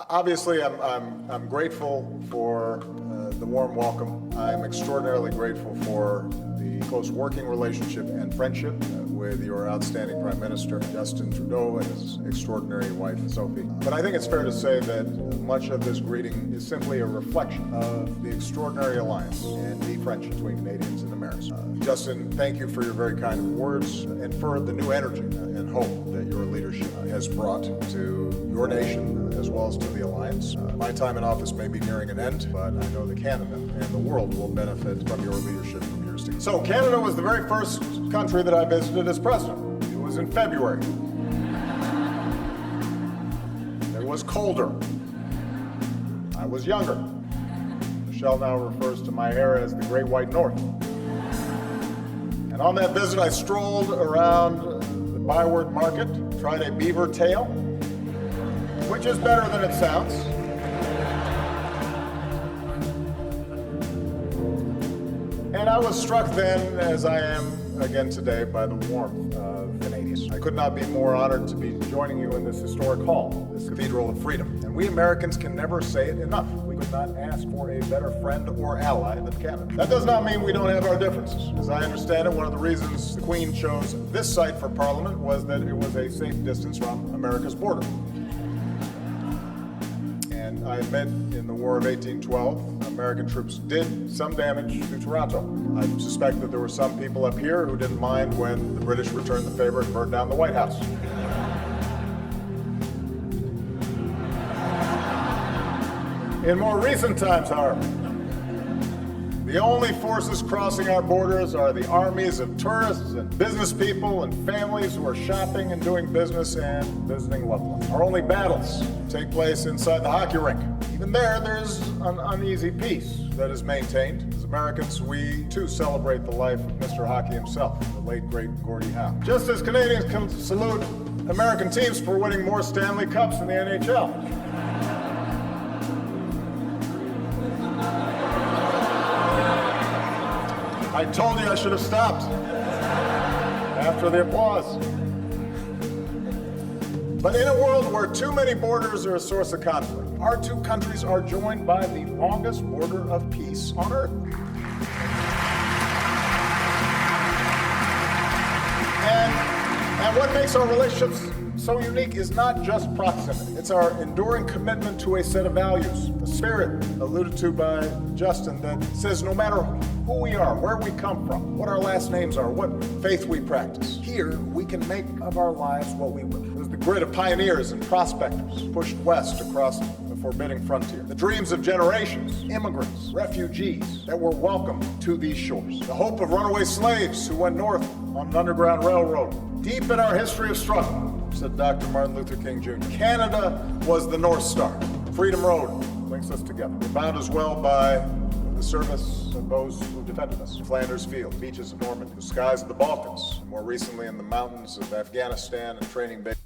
Obviously, I'm grateful for the warm welcome. I'm extraordinarily grateful for the close working relationship and friendship with your outstanding Prime Minister, Justin Trudeau, and his extraordinary wife, Sophie. But I think it's fair to say that much of this greeting is simply a reflection of the extraordinary alliance and deep friendship between Canadians and Americans. Justin, thank you for your very kind words and for the new energy and hope that your leadership has brought to your nation as well as to the alliance. My time in office may be nearing an end, but I know that Canada and the world will benefit from your leadership from years to come. So Canada was the very first country that I visited as president. It was in February. It was colder. I was younger. Michelle now refers to my era as the Great White North. And on that visit, I strolled around the Byward Market, tried a beaver tail, which is better than it sounds. And I was struck then, as I am again today, by the warmth of Canadians. I could not be more honored to be joining you in this historic hall, this Cathedral of Freedom. And we Americans can never say it enough. We could not ask for a better friend or ally than Canada. That does not mean we don't have our differences. As I understand it, one of the reasons the Queen chose this site for Parliament was that it was a safe distance from America's border. And I admit, in the War of 1812, American troops did some damage to Toronto. I suspect that there were some people up here who didn't mind when the British returned the favor and burned down the White House. In more recent times, however, the only forces crossing our borders are the armies of tourists and business people and families who are shopping and doing business and visiting loved ones. Our only battles take place inside the hockey rink. Even there's an uneasy peace that is maintained. As Americans, we too celebrate the life of Mr. Hockey himself, the late, great Gordie Howe. Just as Canadians can salute American teams for winning more Stanley Cups in the NHL. I told you I should have stopped after the applause. But in a world where too many borders are a source of conflict, our two countries are joined by the longest border of peace on earth. And what makes our relationships so unique is not just proximity. It's our enduring commitment to a set of values, the spirit alluded to by Justin that says no matter who we are, where we come from, what our last names are, what faith we practice, here we can make of our lives what we will. It was the grit of pioneers and prospectors pushed west across the forbidding frontier. The dreams of generations, immigrants, refugees that were welcomed to these shores. The hope of runaway slaves who went north on an underground railroad. Deep in our history of struggle, said Dr. Martin Luther King Jr., Canada was the North Star. Freedom Road links us together. We're bound as well by the service of those who defended us. Flanders Field, beaches of Normandy, the skies of the Balkans, and more recently in the mountains of Afghanistan and training bases.